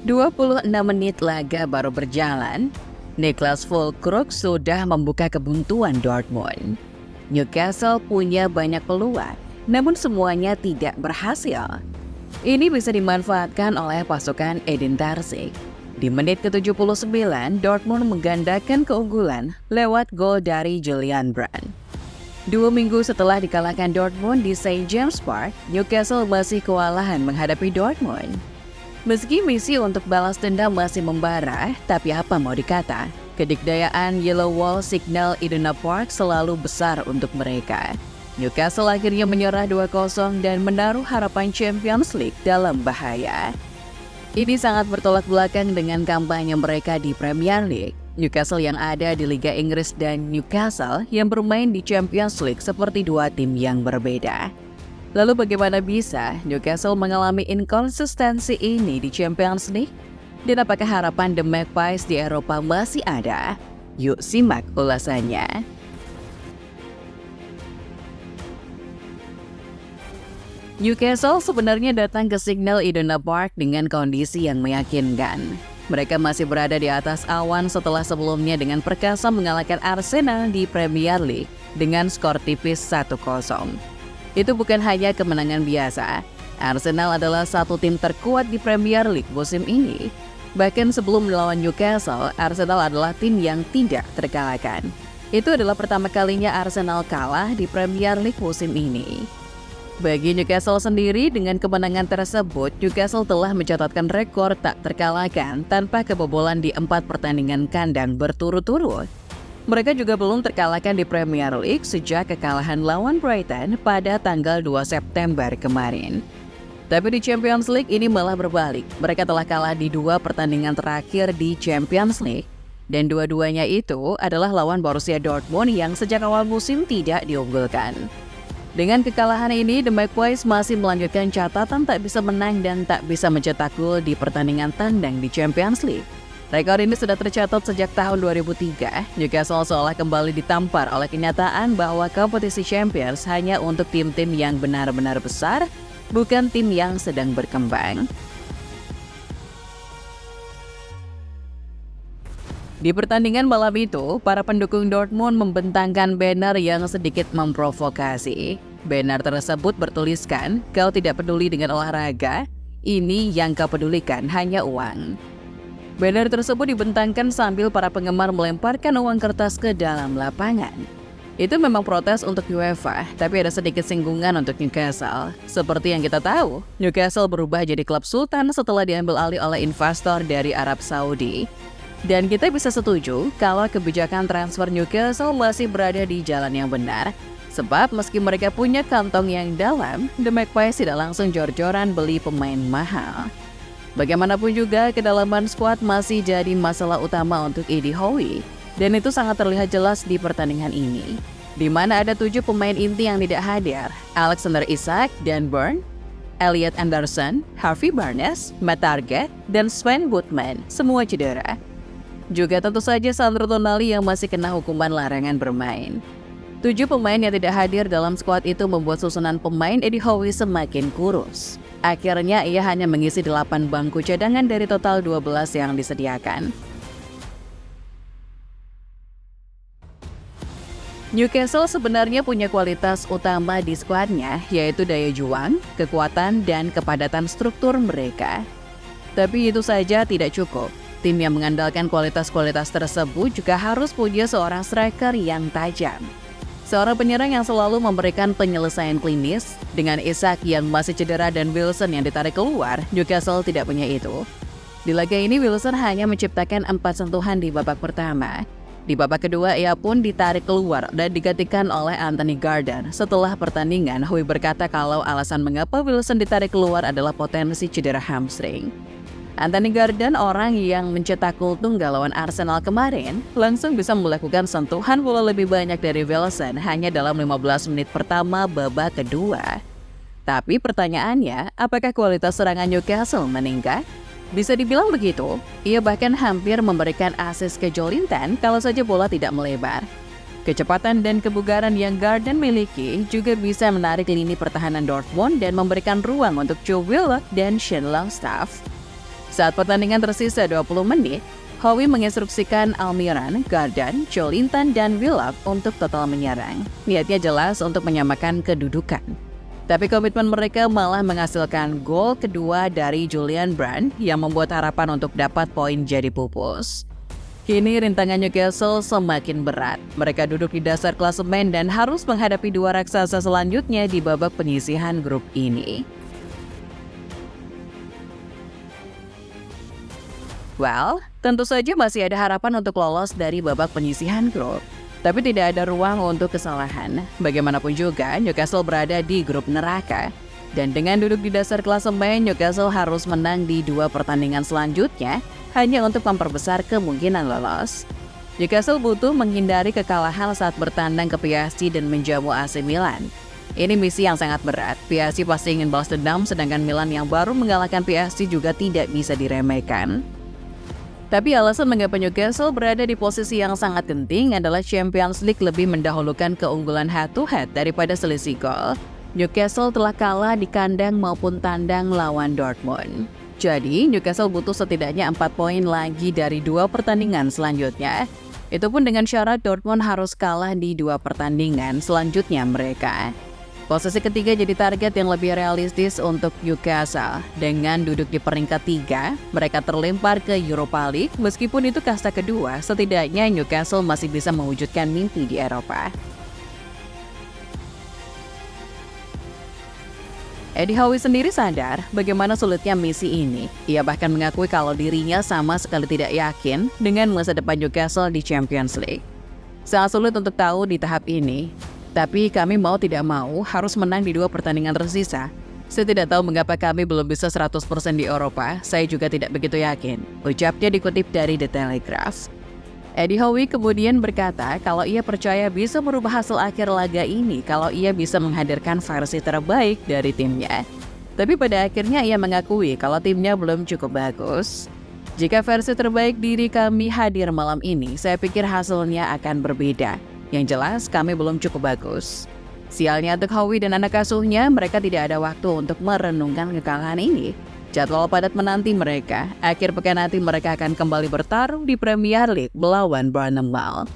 26 menit laga baru berjalan, Niklas Füllkrug sudah membuka kebuntuan Dortmund. Newcastle punya banyak peluang, namun semuanya tidak berhasil. Ini bisa dimanfaatkan oleh pasukan Edin Terzic. Di menit ke-79, Dortmund menggandakan keunggulan lewat gol dari Julian Brandt. 2 minggu setelah dikalahkan Dortmund di St. James Park, Newcastle masih kewalahan menghadapi Dortmund. Meski misi untuk balas dendam masih membara, tapi apa mau dikata, kedikdayaan Yellow Wall Signal Iduna Park selalu besar untuk mereka. Newcastle akhirnya menyerah 2-0 dan menaruh harapan Champions League dalam bahaya. Ini sangat bertolak belakang dengan kampanye mereka di Premier League. Newcastle yang ada di Liga Inggris dan Newcastle yang bermain di Champions League seperti dua tim yang berbeda. Lalu bagaimana bisa Newcastle mengalami inkonsistensi ini di Champions League? Dan apakah harapan The Magpies di Eropa masih ada? Yuk simak ulasannya. Newcastle sebenarnya datang ke Signal Iduna Park dengan kondisi yang meyakinkan. Mereka masih berada di atas awan setelah sebelumnya dengan perkasa mengalahkan Arsenal di Premier League dengan skor tipis 1-0. Itu bukan hanya kemenangan biasa. Arsenal adalah satu tim terkuat di Premier League musim ini. Bahkan sebelum melawan Newcastle, Arsenal adalah tim yang tidak terkalahkan. Itu adalah pertama kalinya Arsenal kalah di Premier League musim ini. Bagi Newcastle sendiri, dengan kemenangan tersebut, Newcastle telah mencatatkan rekor tak terkalahkan tanpa kebobolan di 4 pertandingan kandang berturut-turut. Mereka juga belum terkalahkan di Premier League sejak kekalahan lawan Brighton pada tanggal 2 September kemarin. Tapi di Champions League ini malah berbalik. Mereka telah kalah di 2 pertandingan terakhir di Champions League. Dan dua-duanya itu adalah lawan Borussia Dortmund yang sejak awal musim tidak diunggulkan. Dengan kekalahan ini, The Magpies masih melanjutkan catatan tak bisa menang dan tak bisa mencetak gol di pertandingan tandang di Champions League. Rekor ini sudah tercatat sejak tahun 2003. Newcastle seolah kembali ditampar oleh kenyataan bahwa kompetisi Champions hanya untuk tim-tim yang benar-benar besar, bukan tim yang sedang berkembang. Di pertandingan malam itu, para pendukung Dortmund membentangkan banner yang sedikit memprovokasi. Banner tersebut bertuliskan, "Kau tidak peduli dengan olahraga, ini yang kau pedulikan hanya uang." Banner tersebut dibentangkan sambil para penggemar melemparkan uang kertas ke dalam lapangan. Itu memang protes untuk UEFA, tapi ada sedikit singgungan untuk Newcastle. Seperti yang kita tahu, Newcastle berubah jadi klub sultan setelah diambil alih oleh investor dari Arab Saudi. Dan kita bisa setuju kalau kebijakan transfer Newcastle masih berada di jalan yang benar. Sebab meski mereka punya kantong yang dalam, The Magpies tidak langsung jor-joran beli pemain mahal. Bagaimanapun juga, kedalaman skuad masih jadi masalah utama untuk Eddie Howe. Dan itu sangat terlihat jelas di pertandingan ini, di mana ada 7 pemain inti yang tidak hadir. Alexander Isak, Dan Burn, Elliot Anderson, Harvey Barnes, Matt Targett, dan Sven Botman, semua cedera. Juga tentu saja Sandro Tonali yang masih kena hukuman larangan bermain. 7 pemain yang tidak hadir dalam skuad itu membuat susunan pemain Eddie Howe semakin kurus. Akhirnya ia hanya mengisi 8 bangku cadangan dari total 12 yang disediakan. Newcastle sebenarnya punya kualitas utama di skuadnya, yaitu daya juang, kekuatan, dan kepadatan struktur mereka. Tapi itu saja tidak cukup. Tim yang mengandalkan kualitas-kualitas tersebut juga harus punya seorang striker yang tajam. Seorang penyerang yang selalu memberikan penyelesaian klinis. Dengan Isak yang masih cedera dan Wilson yang ditarik keluar, Newcastle tidak punya itu. Di laga ini Wilson hanya menciptakan 4 sentuhan di babak pertama. Di babak kedua ia pun ditarik keluar dan digantikan oleh Anthony Gordon. Setelah pertandingan, Howe berkata kalau alasan mengapa Wilson ditarik keluar adalah potensi cedera hamstring. Anthony Gordon, orang yang mencetak gol tunggal lawan Arsenal kemarin, langsung bisa melakukan sentuhan bola lebih banyak dari Wilson hanya dalam 15 menit pertama babak kedua. Tapi pertanyaannya, apakah kualitas serangan Newcastle meningkat? Bisa dibilang begitu, ia bahkan hampir memberikan assist ke Joelinton kalau saja bola tidak melebar. Kecepatan dan kebugaran yang Gordon miliki juga bisa menarik lini pertahanan Dortmund dan memberikan ruang untuk Joe Willock dan Shane Longstaff. Saat pertandingan tersisa 20 menit, Howie menginstruksikan Almiron, Gordon, Joelinton, dan Willock untuk total menyerang. Niatnya jelas untuk menyamakan kedudukan. Tapi komitmen mereka malah menghasilkan gol kedua dari Julian Brandt yang membuat harapan untuk dapat poin jadi pupus. Kini rintangan Newcastle semakin berat. Mereka duduk di dasar klasemen dan harus menghadapi dua raksasa selanjutnya di babak penyisihan grup ini. Well, tentu saja masih ada harapan untuk lolos dari babak penyisihan grup. Tapi tidak ada ruang untuk kesalahan. Bagaimanapun juga, Newcastle berada di grup neraka. Dan dengan duduk di dasar klasemen, Newcastle harus menang di dua pertandingan selanjutnya hanya untuk memperbesar kemungkinan lolos. Newcastle butuh menghindari kekalahan saat bertandang ke PSG dan menjamu AC Milan. Ini misi yang sangat berat. PSG pasti ingin balas dendam, sedangkan Milan yang baru mengalahkan PSG juga tidak bisa diremehkan. Tapi alasan mengapa Newcastle berada di posisi yang sangat penting adalah Champions League lebih mendahulukan keunggulan head-to-head daripada selisih gol. Newcastle telah kalah di kandang maupun tandang lawan Dortmund. Jadi, Newcastle butuh setidaknya 4 poin lagi dari dua pertandingan selanjutnya. Itu pun dengan syarat Dortmund harus kalah di dua pertandingan selanjutnya mereka. Posisi ketiga jadi target yang lebih realistis untuk Newcastle. Dengan duduk di peringkat 3, mereka terlempar ke Europa League. Meskipun itu kasta kedua, setidaknya Newcastle masih bisa mewujudkan mimpi di Eropa. Eddie Howe sendiri sadar bagaimana sulitnya misi ini. Ia bahkan mengakui kalau dirinya sama sekali tidak yakin dengan masa depan Newcastle di Champions League. Sangat sulit untuk tahu di tahap ini. Tapi kami mau tidak mau harus menang di dua pertandingan tersisa. Saya tidak tahu mengapa kami belum bisa 100% di Eropa, saya juga tidak begitu yakin. Ucapnya dikutip dari The Telegraph. Eddie Howe kemudian berkata kalau ia percaya bisa merubah hasil akhir laga ini kalau ia bisa menghadirkan versi terbaik dari timnya. Tapi pada akhirnya ia mengakui kalau timnya belum cukup bagus. Jika versi terbaik diri kami hadir malam ini, saya pikir hasilnya akan berbeda. Yang jelas, kami belum cukup bagus. Sialnya untuk Howe dan anak asuhnya, mereka tidak ada waktu untuk merenungkan kekalahan ini. Jadwal padat menanti mereka. Akhir pekan nanti mereka akan kembali bertarung di Premier League melawan Bournemouth.